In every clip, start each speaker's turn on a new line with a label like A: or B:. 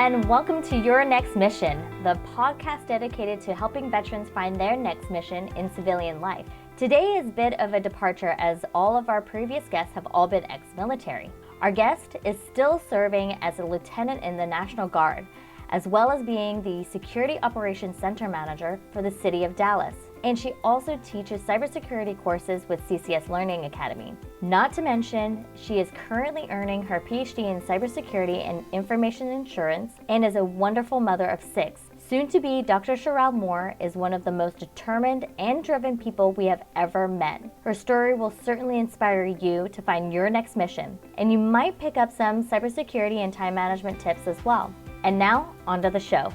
A: and welcome to Your Next Mission, the podcast dedicated to helping veterans find their next mission in civilian life. Today is a bit of a departure as all of our previous guests have all been ex-military. Our guest is still serving as a lieutenant in the National Guard, as well as being the Security Operations Center Manager for the City of Dallas. And she also teaches cybersecurity courses with CCS Learning Academy. Not to mention, she is currently earning her Ph.D. in cybersecurity and information insurance and is a wonderful mother of 6. Soon to be, Dr. Sherelle Moore is one of the most determined and driven people we have ever met. Her story will certainly inspire you to find your next mission, and you might pick up some cybersecurity and time management tips as well. And now, onto the show.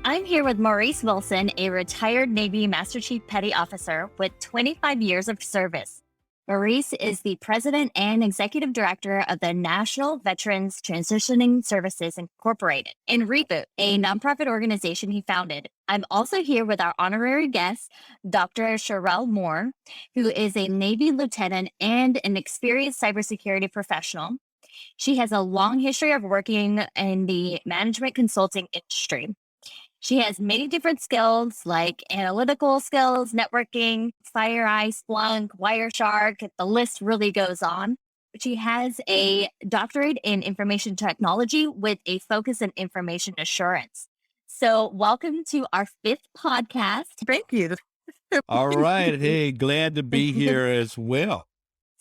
A: I'm here with Maurice Wilson, a retired Navy Master Chief Petty Officer with 25 years of service. Maurice is the President and Executive Director of the National Veterans Transitioning Services Incorporated and Reboot, a nonprofit organization he founded. I'm also here with our honorary guest, Dr. Sherelle Moore, who is a Navy lieutenant and an experienced cybersecurity professional. She has a long history of working in the management consulting industry. She has many different skills like analytical skills, networking, FireEye, Splunk, Wireshark. The list really goes on. She has a doctorate in information technology with a focus in information assurance. So welcome to our 5th podcast.
B: Thank you.
C: All right. Hey, glad to be here as well.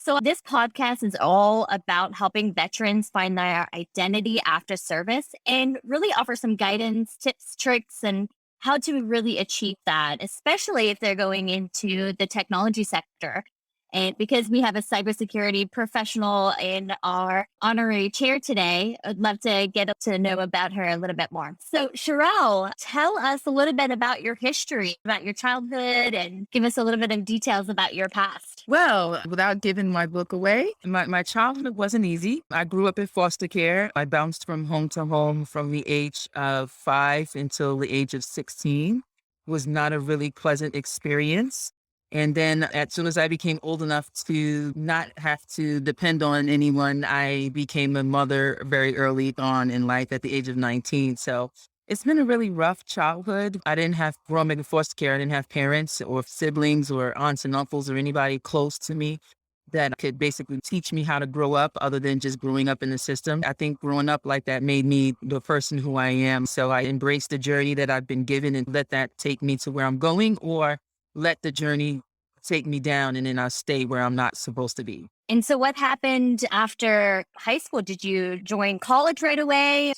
A: So this podcast is all about helping veterans find their identity after service and really offer some guidance, tips, tricks, and how to really achieve that, especially if they're going into the technology sector. And because we have a cybersecurity professional in our honorary chair today, I'd love to get to know about her a little bit more. So Sherelle, tell us a little bit about your history, about your childhood, and give us a little bit of details about your past.
B: Well, without giving my book away, my childhood wasn't easy. I grew up in foster care. I bounced from home to home from the age of 5 until the age of 16. It was not a really pleasant experience. And then as soon as I became old enough to not have to depend on anyone, I became a mother very early on in life at the age of 19. So it's been a really rough childhood. I didn't have, growing up in foster care, I didn't have parents or siblings or aunts and uncles or anybody close to me that could basically teach me how to grow up other than just growing up in the system. I think growing up like that made me the person who I am. So I embraced the journey that I've been given and let that take me to where I'm going, or let the journey take me down and then I'll stay where I'm not supposed to be.
A: And so what happened after high school? Did you join college right away?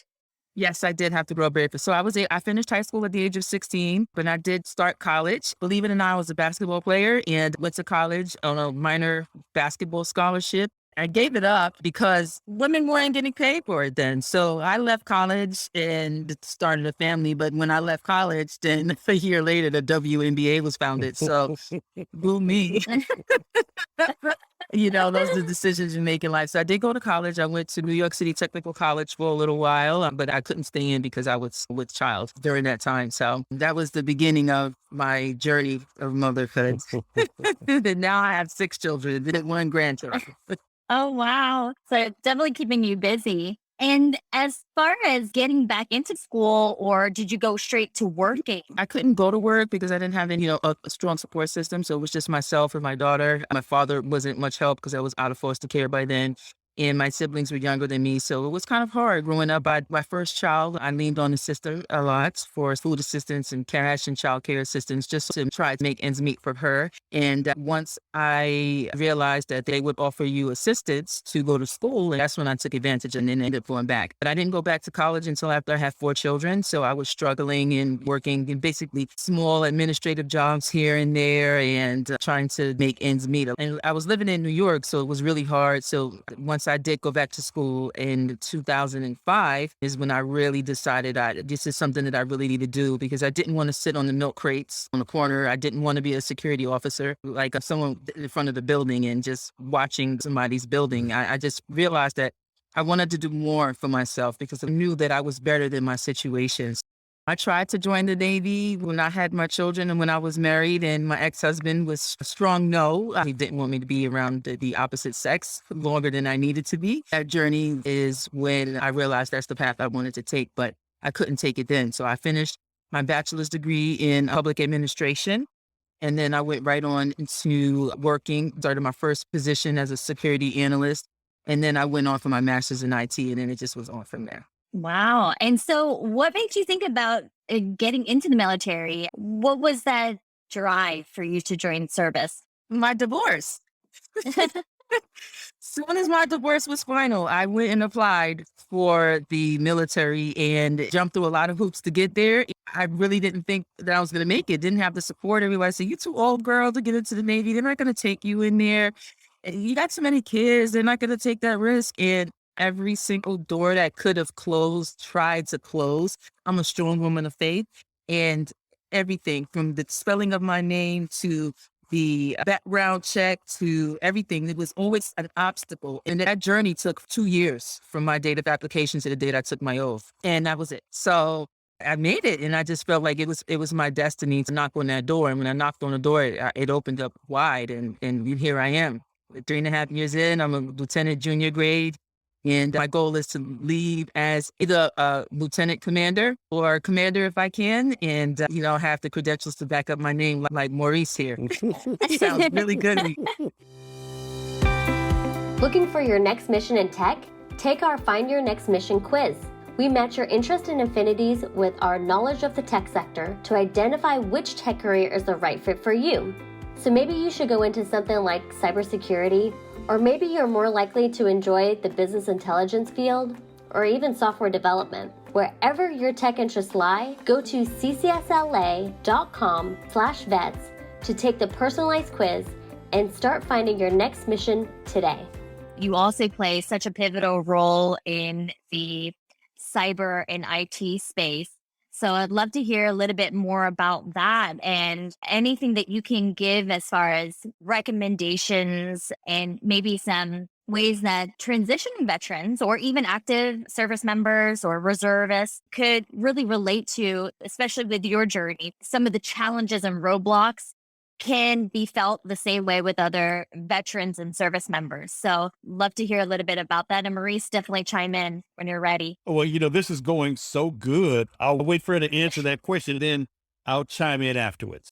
B: Yes, I did have to grow up very fast. So I finished high school at the age of 16, but I did start college. Believe it or not, I was a basketball player and went to college on a minor basketball scholarship. I gave it up because women weren't getting paid for it then. So I left college and started a family. But when I left college, then a year later, the WNBA was founded. So boo me. Those are the decisions you make in life. So I did go to college. I went to New York City Technical College for a little while, but I couldn't stay in because I was with child during that time. So that was the beginning of my journey of motherhood. And now I have 6 children and 1 grandchild.
A: Oh, wow. So definitely keeping you busy. And as far as getting back into school, or did you go straight to working?
B: I couldn't go to work because I didn't have any, a strong support system. So it was just myself and my daughter. My father wasn't much help because I was out of foster care by then. And my siblings were younger than me. So it was kind of hard growing up. My first child, I leaned on the system a lot for food assistance and cash and child care assistance just to try to make ends meet for her. And once I realized that they would offer you assistance to go to school, and that's when I took advantage and then ended up going back. But I didn't go back to college until after I had 4 children. So I was struggling and working in basically small administrative jobs here and there and trying to make ends meet. And I was living in New York, so it was really hard. So once I did go back to school in 2005 is when I really decided this is something that I really need to do, because I didn't want to sit on the milk crates on the corner. I didn't want to be a security officer, like someone in front of the building and just watching somebody's building. I just realized that I wanted to do more for myself because I knew that I was better than my situations. I tried to join the Navy when I had my children and when I was married, and my ex-husband was a strong no. He didn't want me to be around the opposite sex longer than I needed to be. That journey is when I realized that's the path I wanted to take. But I couldn't take it then. So I finished my bachelor's degree in public administration. And then I went right on into working, started my first position as a security analyst. And then I went on for my master's in IT, and then it just was on from there.
A: Wow. And so, what made you think about getting into the military? What was that drive for you to join service?
B: My divorce. Soon as my divorce was final, I went and applied for the military and jumped through a lot of hoops to get there. I really didn't think that I was going to make it. Didn't have the support. Everybody said, "You too old, girl, to get into the Navy. They're not going to take you in there. And you got so many kids. They're not going to take that risk." And every single door that could have closed tried to close. I'm a strong woman of faith, and everything from the spelling of my name to the background check to everything. It was always an obstacle. And that journey took 2 years from my date of application to the date I took my oath. And that was it. So I made it. And I just felt like it was my destiny to knock on that door. And when I knocked on the door, it opened up wide. And here I am. 3.5 years in, I'm a lieutenant junior grade. And my goal is to leave as either a lieutenant commander or commander if I can. And, have the credentials to back up my name like Maurice here. Sounds really good.
D: Looking for your next mission in tech? Take our Find Your Next Mission quiz. We match your interest and affinities with our knowledge of the tech sector to identify which tech career is the right fit for you. So maybe you should go into something like cybersecurity, or maybe you're more likely to enjoy the business intelligence field, or even software development. Wherever your tech interests lie, go to ccsla.com/vets to take the personalized quiz and start finding your next mission today.
A: You also play such a pivotal role in the cyber and IT space. So I'd love to hear a little bit more about that and anything that you can give as far as recommendations and maybe some ways that transitioning veterans or even active service members or reservists could really relate to, especially with your journey. Some of the challenges and roadblocks can be felt the same way with other veterans and service members. So love to hear a little bit about that. And Maurice, definitely chime in when you're ready.
C: Well, this is going so good. I'll wait for her to answer that question, then I'll chime in afterwards.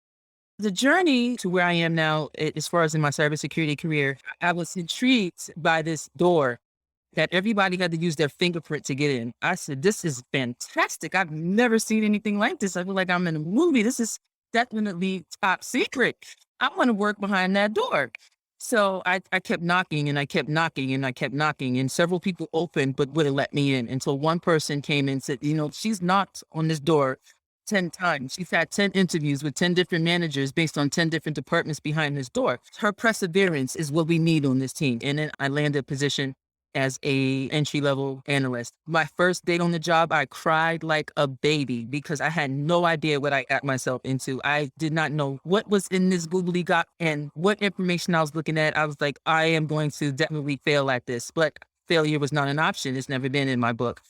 B: The journey to where I am now, as far as in my cybersecurity career, I was intrigued by this door that everybody had to use their fingerprint to get in. I said, this is fantastic. I've never seen anything like this. I feel like I'm in a movie. This is definitely top secret. I want to work behind that door. So I kept knocking and I kept knocking and I kept knocking, and several people opened but wouldn't let me in until one person came and said, she's knocked on this door 10 times. She's had 10 interviews with 10 different managers based on 10 different departments behind this door. Her perseverance is what we need on this team. And then I landed a position as a entry-level analyst. My first day on the job, I cried like a baby because I had no idea what I got myself into. I did not know what was in this googly gop and what information I was looking at. I was like, I am going to definitely fail at this. But failure was not an option. It's never been in my book.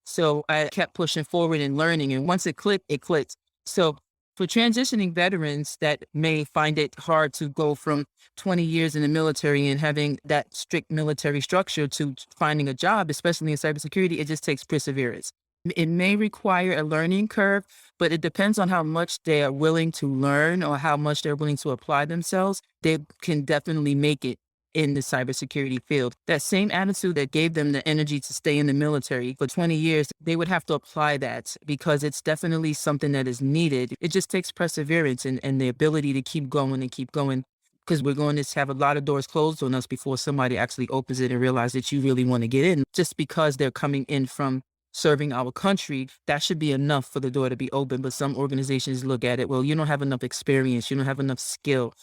B: So I kept pushing forward and learning. And once it clicked, it clicked. So for transitioning veterans that may find it hard to go from 20 years in the military and having that strict military structure to finding a job, especially in cybersecurity, it just takes perseverance. It may require a learning curve, but it depends on how much they are willing to learn or how much they're willing to apply themselves. They can definitely make it in the cybersecurity field. That same attitude that gave them the energy to stay in the military for 20 years, they would have to apply that because it's definitely something that is needed. It just takes perseverance and the ability to keep going and keep going, because we're going to have a lot of doors closed on us before somebody actually opens it and realizes that you really want to get in. Just because they're coming in from serving our country, that should be enough for the door to be open. But some organizations look at it, well, you don't have enough experience, you don't have enough skill.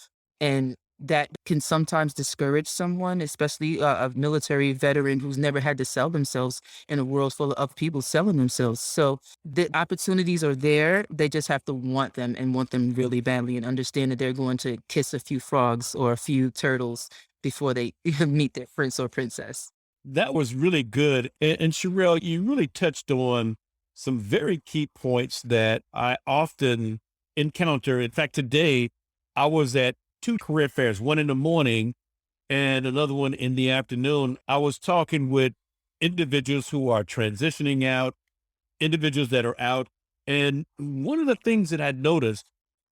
B: And that can sometimes discourage someone, especially a military veteran who's never had to sell themselves in a world full of people selling themselves. So the opportunities are there. They just have to want them and want them really badly and understand that they're going to kiss a few frogs or a few turtles before they meet their prince or princess.
C: That was really good. And Sherelle, you really touched on some very key points that I often encounter. In fact, today I was at two career fairs, one in the morning and another one in the afternoon. I was talking with individuals who are transitioning out individuals that are out. And one of the things that I noticed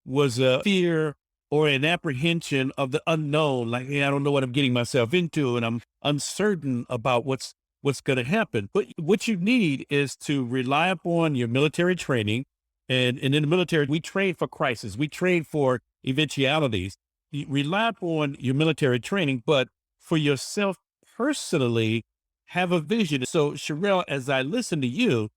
C: was a fear or an apprehension of the unknown. Like, hey, I don't know what I'm getting myself into, and I'm uncertain about what's going to happen. But what you need is to rely upon your military training. And in the military, we train for crisis. We train for eventualities. You rely upon your military training, but for yourself personally, have a vision. So, Sherelle, as I listen to you,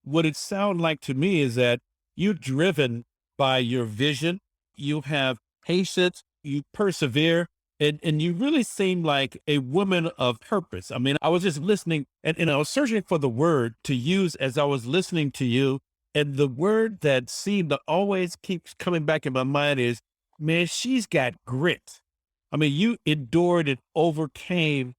C: what it sounds like to me is that you're driven by your vision. You have patience, you persevere, and you really seem like a woman of purpose. I mean, I was just listening and I was searching for the word to use as I was listening to you. And the word that seemed to always keeps coming back in my mind is, man, she's got grit. I mean, you endured and overcame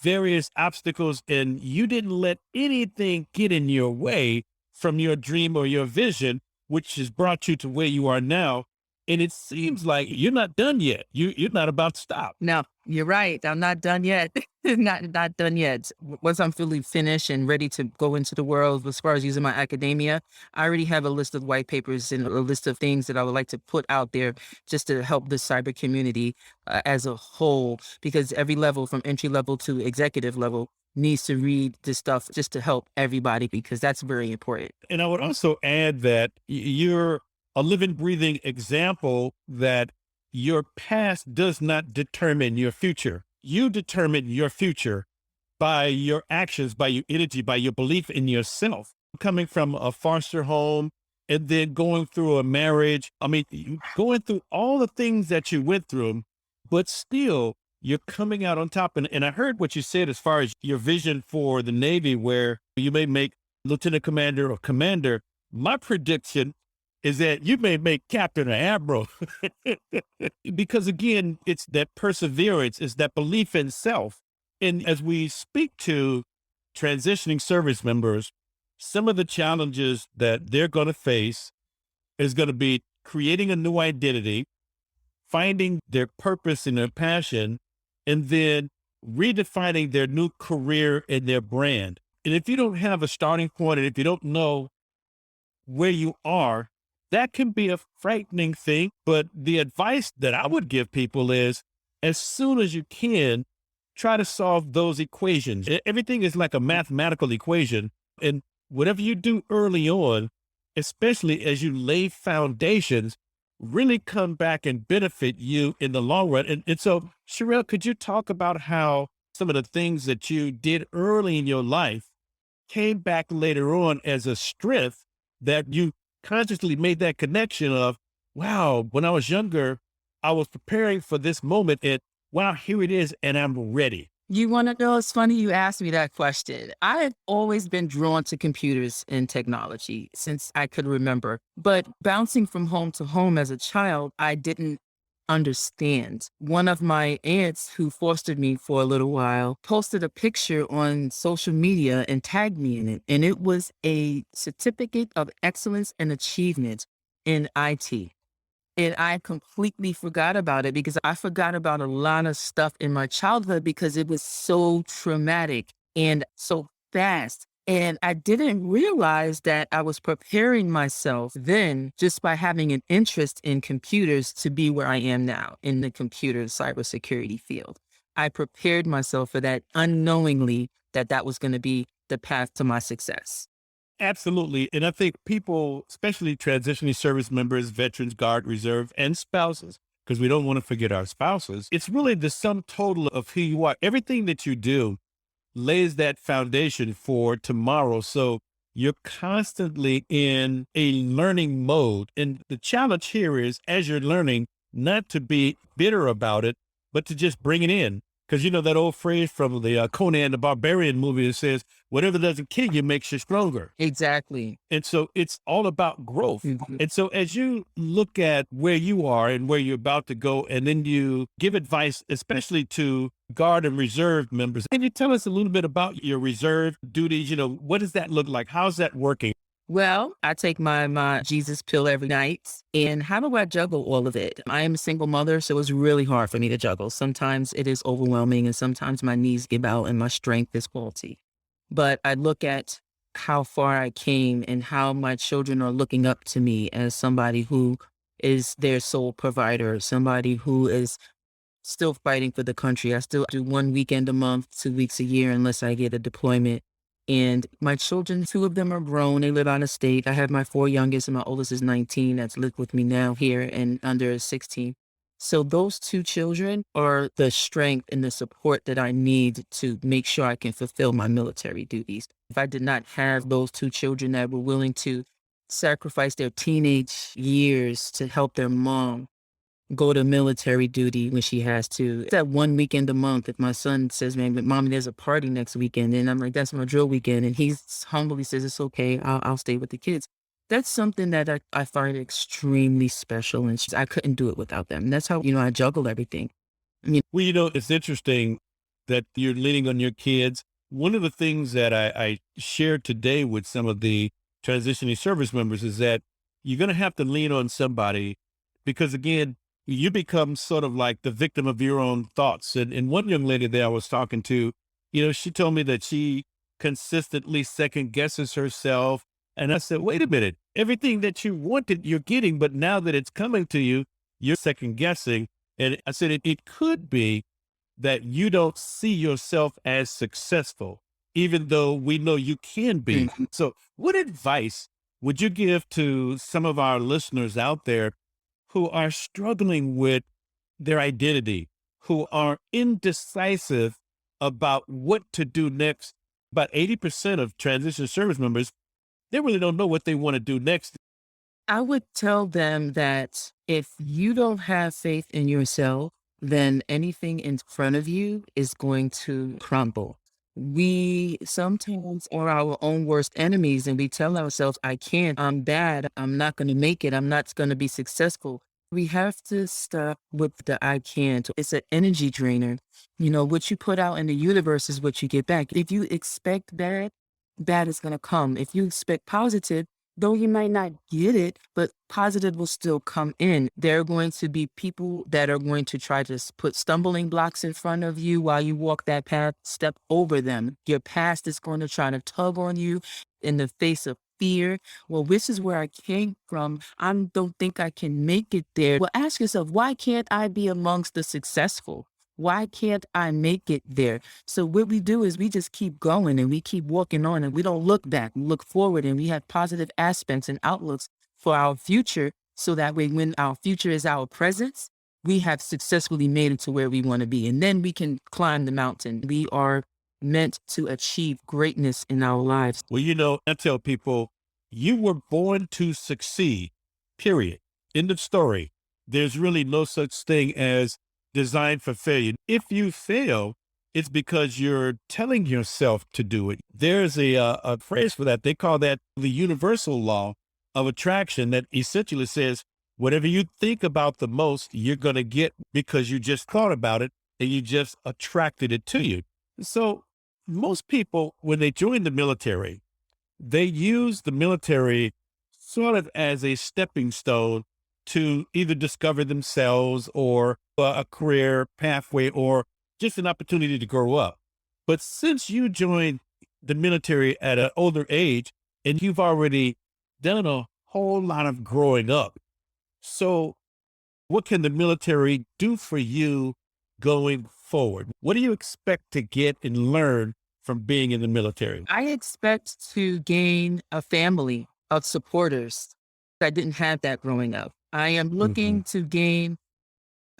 C: various obstacles, and you didn't let anything get in your way from your dream or your vision, which has brought you to where you are now. And it seems like you're not done yet. You're not about to stop.
B: No, you're right. I'm not done yet. not done yet. Once I'm fully finished and ready to go into the world, as far as using my academia, I already have a list of white papers and a list of things that I would like to put out there just to help the cyber community as a whole, because every level from entry level to executive level needs to read this stuff just to help everybody, because that's very important.
C: And I would also add that you're a living, breathing example that your past does not determine your future. You determine your future by your actions, by your energy, by your belief in yourself. Coming from a foster home and then going through a marriage, I mean, going through all the things that you went through, but still you're coming out on top. And I heard what you said as far as your vision for the Navy, where you may make lieutenant commander or commander. My prediction is that you may make captain or admiral because, again, it's that perseverance, it's that belief in self. And as we speak to transitioning service members, some of the challenges that they're going to face is going to be creating a new identity, finding their purpose and their passion, and then redefining their new career and their brand. And if you don't have a starting point, and if you don't know where you are, that can be a frightening thing. But the advice that I would give people is, as soon as you can, try to solve those equations. Everything is like a mathematical equation. And whatever you do early on, especially as you lay foundations, really come back and benefit you in the long run. And so, Sherelle, could you talk about how some of the things that you did early in your life came back later on as a strength, that you consciously made that connection of, wow, when I was younger, I was preparing for this moment, and wow, here it is, and I'm ready.
B: You want to know, it's funny you asked me that question. I have always been drawn to computers and technology since I could remember. But bouncing from home to home as a child, I didn't understand. One of my aunts, who fostered me for a little while, posted a picture on social media and tagged me in it. And it was a certificate of excellence and achievement in IT. And I completely forgot about it, because I forgot about a lot of stuff in my childhood because it was so traumatic and so fast. And I didn't realize that I was preparing myself then just by having an interest in computers to be where I am now in the computer cybersecurity field. I prepared myself for that unknowingly, that was going to be the path to my success.
C: Absolutely. And I think people, especially transitioning service members, veterans, Guard, Reserve, and spouses, because we don't want to forget our spouses, it's really the sum total of who you are. Everything that you do lays that foundation for tomorrow. So you're constantly in a learning mode. And the challenge here is, as you're learning, not to be bitter about it, but to just bring it in. Because you know that old phrase from the Conan the Barbarian movie that says, whatever doesn't kill you makes you stronger.
B: Exactly.
C: And so it's all about growth.
B: Mhm.
C: And so as you look at where you are and where you're about to go, and then you give advice, especially to Guard and Reserve members, can you tell us a little bit about your reserve duties? You know, what does that look like? How's that working?
B: Well, I take my Jesus pill every night. And how do I juggle all of it? I am a single mother, so it's really hard for me to juggle. Sometimes it is overwhelming, and sometimes my knees give out and my strength is faulty. But I look at how far I came and how my children are looking up to me as somebody who is their sole provider, somebody who is still fighting for the country. I still do 1 weekend a month, 2 weeks a year, unless I get a deployment. And my children, two of them are grown. They live out of state. I have my four youngest, and my oldest is 19. That's lived with me now here, and under is 16. So those two children are the strength and the support that I need to make sure I can fulfill my military duties. If I did not have those two children that were willing to sacrifice their teenage years to help their mom go to military duty when she has to. It's that 1 weekend a month. If my son says, man, but mommy, there's a party next weekend. And I'm like, that's my drill weekend. And he humbly says, it's okay. I'll stay with the kids. That's something that I find extremely special. And I couldn't do it without them. And that's how, I juggle everything.
C: Well, it's interesting that you're leaning on your kids. One of the things that I shared today with some of the transitioning service members is that you're going to have to lean on somebody because, again, you become sort of like the victim of your own thoughts. And one young lady that I was talking to, she told me that she consistently second guesses herself. And I said, wait a minute, everything that you wanted, you're getting, but now that it's coming to you, you're second guessing. And I said, it could be that you don't see yourself as successful, even though we know you can be.
B: Mhm.
C: So what advice would you give to some of our listeners out there who are struggling with their identity, who are indecisive about what to do next? About 80% of transition service members, they really don't know what they want to do next.
B: I would tell them that if you don't have faith in yourself, then anything in front of you is going to crumble. We sometimes are our own worst enemies and we tell ourselves, I can't, I'm bad, I'm not going to make it, I'm not going to be successful. We have to stop with the I can't. It's an energy drainer. What you put out in the universe is what you get back. If you expect bad, bad is going to come. If you expect positive, though you might not get it, but positive will still come in. There are going to be people that are going to try to put stumbling blocks in front of you while you walk that path. Step over them. Your past is going to try to tug on you in the face of fear. Well, this is where I came from. I don't think I can make it there. Well, ask yourself, why can't I be amongst the successful? Why can't I make it there? So what we do is we just keep going and we keep walking on and we don't look back, we look forward and we have positive aspects and outlooks for our future. So that way, when our future is our presence, we have successfully made it to where we want to be. And then we can climb the mountain. We are meant to achieve greatness in our lives.
C: Well, I tell people, you were born to succeed, period. End of story. There's really no such thing as designed for failure. If you fail, it's because you're telling yourself to do it. There's a phrase for that. They call that the universal law of attraction that essentially says, whatever you think about the most, you're going to get because you just thought about it and you just attracted it to you. So most people, when they join the military, they use the military sort of as a stepping stone to either discover themselves or a career pathway or just an opportunity to grow up. But since you joined the military at an older age and you've already done a whole lot of growing up, so what can the military do for you going forward? What do you expect to get and learn from being in the military?
B: I expect to gain a family of supporters. I didn't have that growing up. I am looking to gain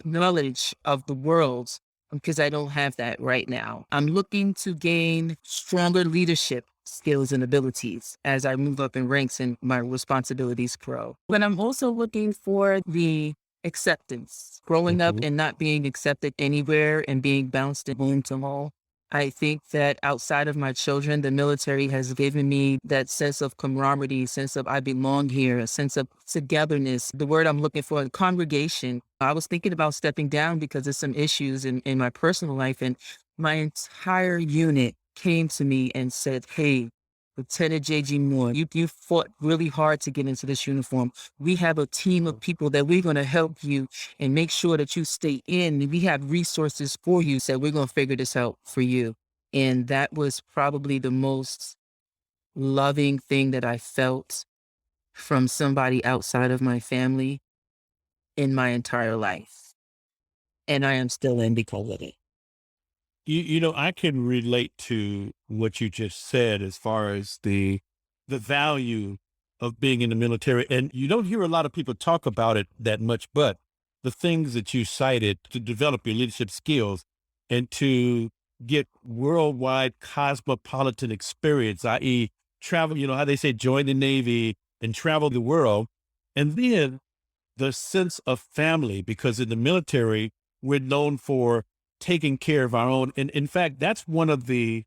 B: knowledge of the world because I don't have that right now. I'm looking to gain stronger leadership skills and abilities as I move up in ranks and my responsibilities grow. But I'm also looking for the acceptance, growing up and not being accepted anywhere and being bounced home to home. I think that outside of my children, the military has given me that sense of camaraderie, sense of I belong here, a sense of togetherness. The word I'm looking for, congregation. I was thinking about stepping down because of some issues in my personal life, and my entire unit came to me and said, hey, Lieutenant J.G. Moore, you fought really hard to get into this uniform. We have a team of people that we're going to help you and make sure that you stay in. We have resources for you. So we're going to figure this out for you. And that was probably the most loving thing that I felt from somebody outside of my family in my entire life. And I am still in because of it.
C: I can relate to what you just said as far as the value of being in the military. And you don't hear a lot of people talk about it that much, but the things that you cited to develop your leadership skills and to get worldwide cosmopolitan experience, i.e. travel, how they say join the Navy and travel the world. And then the sense of family, because in the military, we're known for taking care of our own. And in fact, that's one of the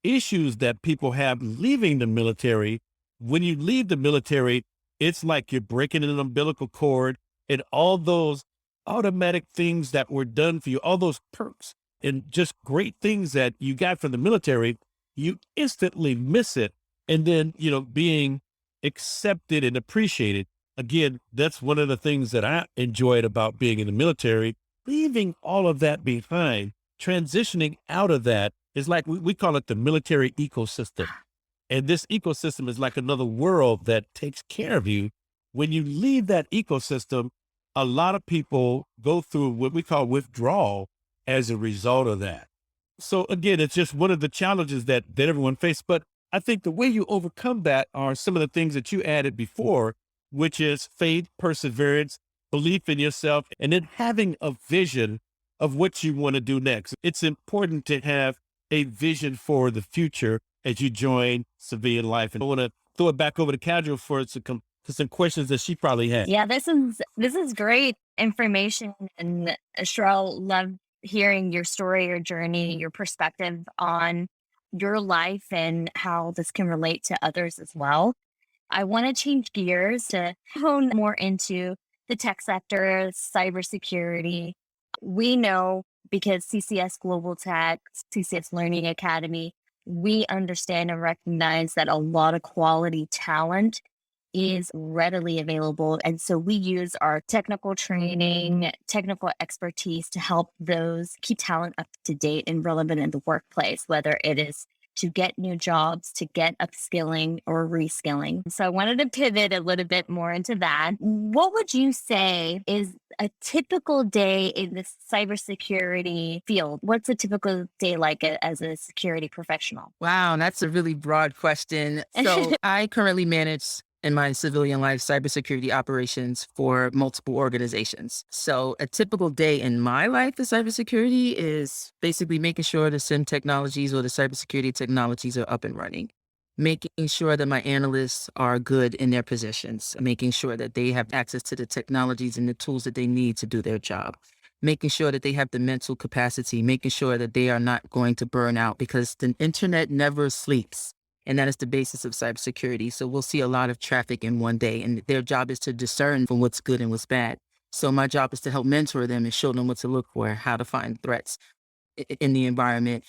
C: issues that people have leaving the military. When you leave the military, it's like you're breaking an umbilical cord, and all those automatic things that were done for you, all those perks and just great things that you got from the military, you instantly miss it. And then, being accepted and appreciated. Again, that's one of the things that I enjoyed about being in the military. Leaving all of that behind, transitioning out of that is like, we call it the military ecosystem. And this ecosystem is like another world that takes care of you. When you leave that ecosystem, a lot of people go through what we call withdrawal as a result of that. So again, it's just one of the challenges that everyone faces. But I think the way you overcome that are some of the things that you added before, which is faith, perseverance, belief in yourself, and then having a vision of what you want to do next. It's important to have a vision for the future as you join civilian life. And I want to throw it back over to Casual for some questions that she probably had.
A: Yeah, this is great information, and Sherelle, love hearing your story, your journey, your perspective on your life and how this can relate to others as well. I want to change gears to hone more into the tech sector, cybersecurity. We know, because CCS Global Tech, CCS Learning Academy, we understand and recognize that a lot of quality talent is readily available. And so we use our technical training, technical expertise to help those keep talent up to date and relevant in the workplace, whether it is to get new jobs, to get upskilling or reskilling. So I wanted to pivot a little bit more into that. What would you say is a typical day in the cybersecurity field? What's a typical day like as a security professional?
B: Wow, that's a really broad question. So I currently manage in my civilian life cybersecurity operations for multiple organizations. So a typical day in my life of cybersecurity is basically making sure the SIM technologies or the cybersecurity technologies are up and running, making sure that my analysts are good in their positions, making sure that they have access to the technologies and the tools that they need to do their job, making sure that they have the mental capacity, making sure that they are not going to burn out, because the internet never sleeps. And that is the basis of cybersecurity. So we'll see a lot of traffic in one day, and their job is to discern from what's good and what's bad. So my job is to help mentor them and show them what to look for, how to find threats in the environment.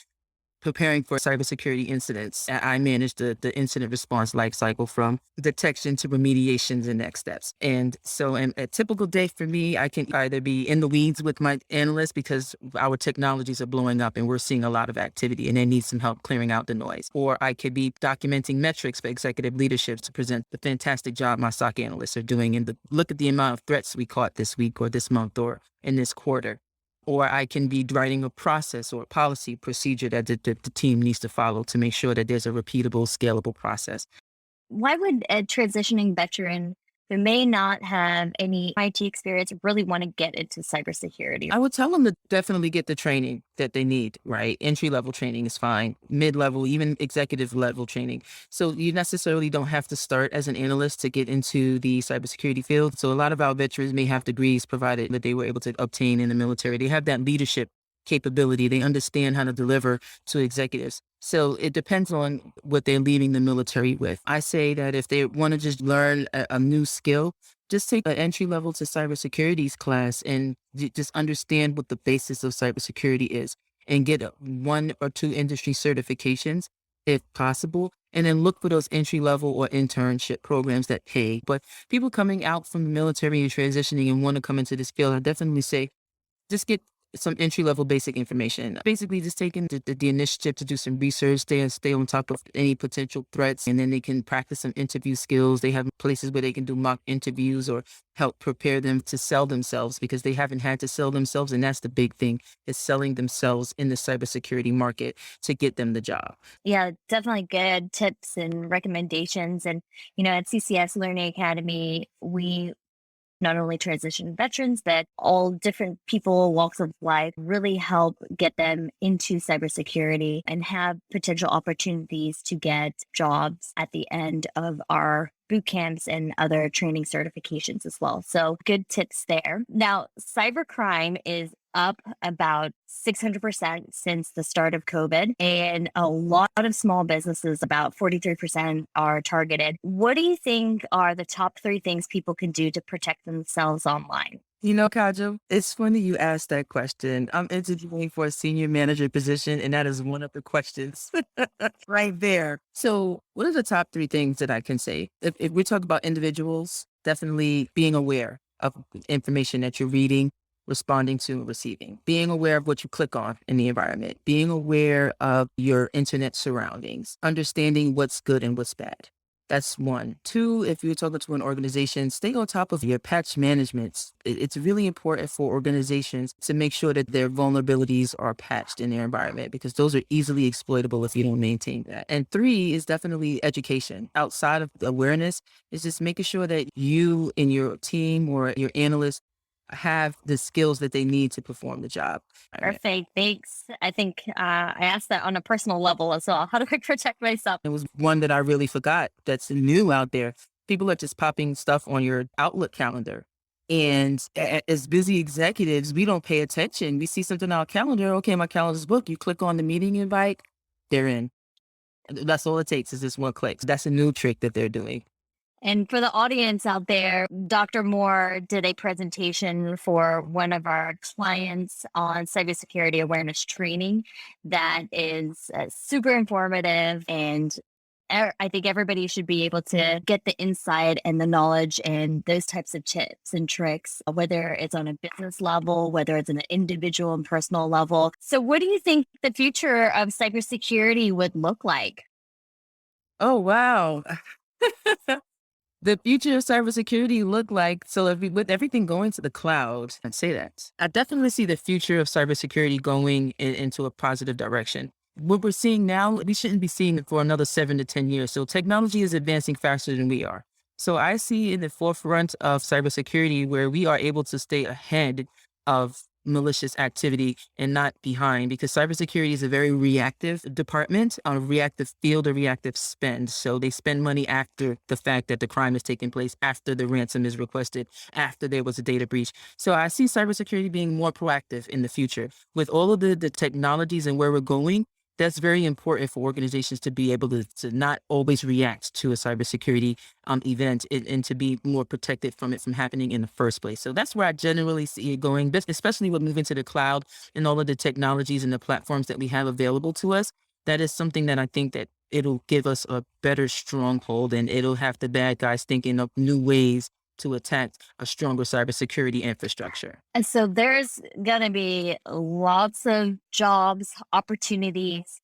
B: Preparing for cybersecurity incidents, I manage the incident response lifecycle from detection to remediations and next steps. And so a typical day for me, I can either be in the weeds with my analysts because our technologies are blowing up and we're seeing a lot of activity and they need some help clearing out the noise. Or I could be documenting metrics for executive leadership to present the fantastic job my SOC analysts are doing and look at the amount of threats we caught this week or this month or in this quarter. Or I can be writing a process or a policy procedure that the team needs to follow to make sure that there's a repeatable, scalable process.
A: Why would a transitioning veteran who may not have any IT experience really want to get into cybersecurity?
B: I would tell them to definitely get the training that they need, right? Entry-level training is fine, mid-level, even executive-level training. So you necessarily don't have to start as an analyst to get into the cybersecurity field. So a lot of our veterans may have degrees provided that they were able to obtain in the military. They have that leadership capability. They understand how to deliver to executives. So it depends on what they're leaving the military with. I say that if they want to just learn a new skill, just take an entry level to cybersecurity's class and just understand what the basis of cybersecurity is and get 1 or 2 industry certifications if possible. And then look for those entry level or internship programs that pay. But people coming out from the military and transitioning and want to come into this field, I definitely say just get some entry-level basic information. Basically just taking the initiative to do some research, stay on top of any potential threats, and then they can practice some interview skills. They have places where they can do mock interviews or help prepare them to sell themselves because they haven't had to sell themselves. And that's the big thing, is selling themselves in the cybersecurity market to get them the job.
A: Yeah, definitely good tips and recommendations. And, at CCS Learning Academy, we not only transition veterans, but all different people, walks of life, really help get them into cybersecurity and have potential opportunities to get jobs at the end of our boot camps and other training certifications as well. So good tips there. Now, cybercrime is up about 600% since the start of COVID, and a lot of small businesses, about 43%, are targeted. What do you think are the top 3 things people can do to protect themselves online?
B: Kajal, it's funny you asked that question. I'm interviewing for a senior manager position, and that is one of the questions right there. So what are the top 3 things that I can say? If we talk about individuals, definitely being aware of information that you're reading, responding to, and receiving, being aware of what you click on in the environment, being aware of your internet surroundings, understanding what's good and what's bad. That's 1. 2, if you're talking to an organization, stay on top of your patch management. It's really important for organizations to make sure that their vulnerabilities are patched in their environment, because those are easily exploitable if you don't maintain that. And 3 is definitely education. Outside of awareness, is just making sure that you and your team or your analyst have the skills that they need to perform the job.
A: Perfect. Thanks. I think I asked that on a personal level as well. How do I protect myself?
B: It was one that I really forgot that's new out there. People are just popping stuff on your Outlook calendar. And as busy executives, we don't pay attention. We see something on our calendar. Okay, my calendar's booked. You click on the meeting invite, they're in. That's all it takes, is just one click. So that's a new trick that they're doing.
A: And for the audience out there, Dr. Moore did a presentation for one of our clients on cybersecurity awareness training that is super informative. And I think everybody should be able to get the insight and the knowledge and those types of tips and tricks, whether it's on a business level, whether it's on an individual and personal level. So what do you think the future of cybersecurity would look like?
B: Oh, wow. The future of cybersecurity look like, so with everything going to the cloud, I'd say that. I definitely see the future of cybersecurity going into a positive direction. What we're seeing now, we shouldn't be seeing it for another 7 to 10 years. So technology is advancing faster than we are. So I see in the forefront of cybersecurity where we are able to stay ahead of malicious activity and not behind, because cybersecurity is a very reactive department, on a reactive field, a reactive spend. So they spend money after the fact that the crime has taken place, after the ransom is requested, after there was a data breach. So I see cybersecurity being more proactive in the future. With all of the technologies and where we're going, that's very important for organizations to be able to not always react to a cybersecurity event and to be more protected from it from happening in the first place. So that's where I generally see it going, especially with moving to the cloud and all of the technologies and the platforms that we have available to us. That is something that I think that it'll give us a better stronghold, and it'll have the bad guys thinking of new ways to attack a stronger cybersecurity infrastructure.
A: And so there's going to be lots of jobs, opportunities,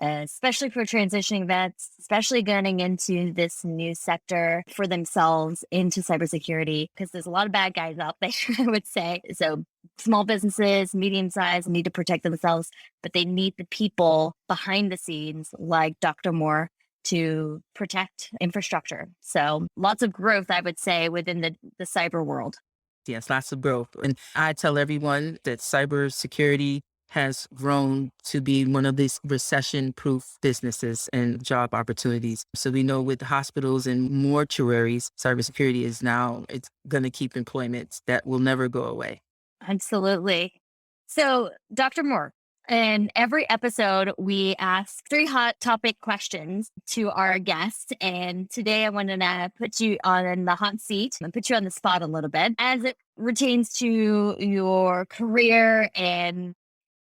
A: especially for transitioning vets, especially getting into this new sector for themselves into cybersecurity, because there's a lot of bad guys out there, I would say. So small businesses, medium size, need to protect themselves, but they need the people behind the scenes like Dr. Moore to protect infrastructure. So lots of growth, I would say, within the cyber world.
B: Yes, lots of growth. And I tell everyone that cybersecurity has grown to be one of these recession-proof businesses and job opportunities. So we know with hospitals and mortuaries, cybersecurity is now, it's going to keep employment. That will never go away.
A: Absolutely. So, Dr. Moore, in every episode, we ask 3 hot topic questions to our guest. And today I wanted to put you on the hot seat and put you on the spot a little bit as it pertains to your career and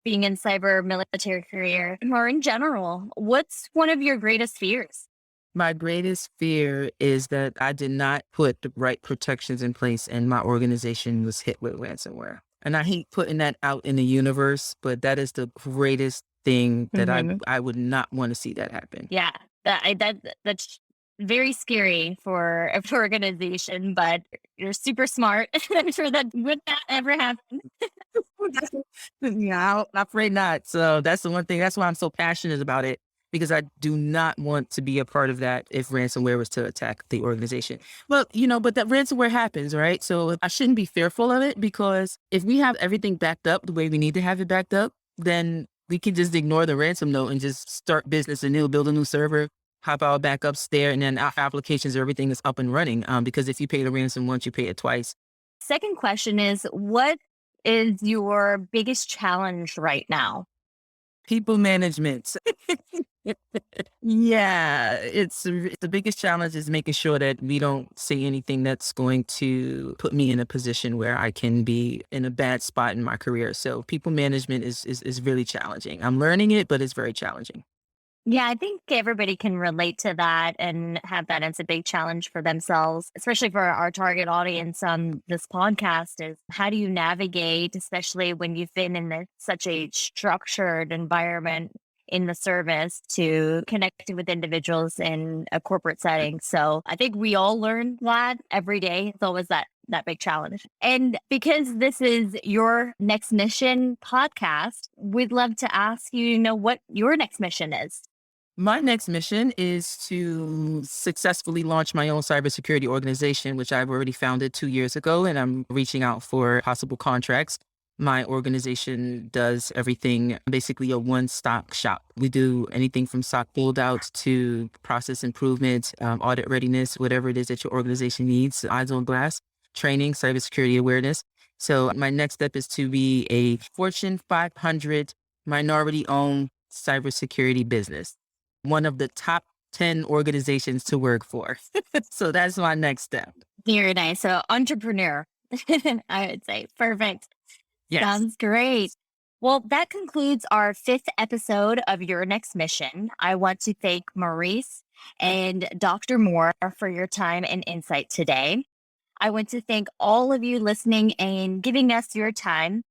A: being in cyber military career, or in general. What's one of your greatest fears?
B: My greatest fear is that I did not put the right protections in place and my organization was hit with ransomware. And I hate putting that out in the universe, but that is the greatest thing that I would not want to see that happen.
A: Yeah, that's very scary for an organization, but you're super smart. I'm sure that would not ever happen.
B: Yeah, I'm afraid not. So that's the one thing. That's why I'm so passionate about it, because I do not want to be a part of that if ransomware was to attack the organization. Well, but that ransomware happens, right? So I shouldn't be fearful of it, because if we have everything backed up the way we need to have it backed up, then we can just ignore the ransom note and just start business anew, build a new server, hop our backups there, and then our applications, everything is up and running. Because if you pay the ransom once, you pay it twice.
A: Second question is, what is your biggest challenge right now?
B: People management. Yeah, the biggest challenge is making sure that we don't say anything that's going to put me in a position where I can be in a bad spot in my career. So people management is really challenging. I'm learning it, but it's very challenging.
A: Yeah, I think everybody can relate to that and have that as a big challenge for themselves, especially for our target audience on this podcast is how do you navigate, especially when you've been in such a structured environment in the service to connect with individuals in a corporate setting. So I think we all learn that every day. It's always that big challenge. And because this is your next mission podcast, we'd love to ask you, what your next mission is.
B: My next mission is to successfully launch my own cybersecurity organization, which I've already founded 2 years ago, and I'm reaching out for possible contracts. My organization does everything, basically a one-stop shop. We do anything from SOC build-out to process improvement, audit readiness, whatever it is that your organization needs, eyes on glass, training, cybersecurity awareness. So my next step is to be a Fortune 500 minority-owned cybersecurity business, one of the top 10 organizations to work for. So that's my next step.
A: Very nice. So entrepreneur, I would say. Perfect.
B: Yes.
A: Sounds great. Well, that concludes our 5th episode of Your Next Mission. I want to thank Maurice and Dr. Moore for your time and insight today. I want to thank all of you listening and giving us your time.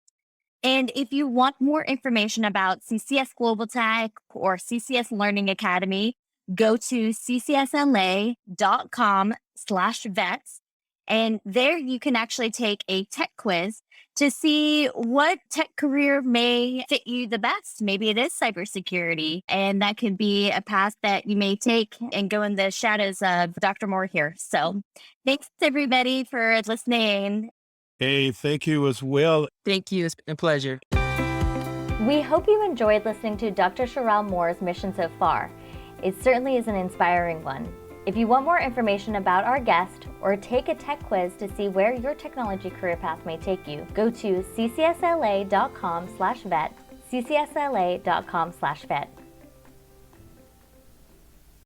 A: And if you want more information about CCS Global Tech or CCS Learning Academy, go to ccsla.com/vets. And there you can actually take a tech quiz to see what tech career may fit you the best. Maybe it is cybersecurity, and that could be a path that you may take and go in the shadows of Dr. Moore here. So thanks everybody for listening.
C: Hey, thank you as well.
B: Thank you. It's been a pleasure.
A: We hope you enjoyed listening to Dr. Sherelle Moore's mission so far. It certainly is an inspiring one. If you want more information about our guest or take a tech quiz to see where your technology career path may take you, go to ccsla.com/vet, ccsla.com/vet.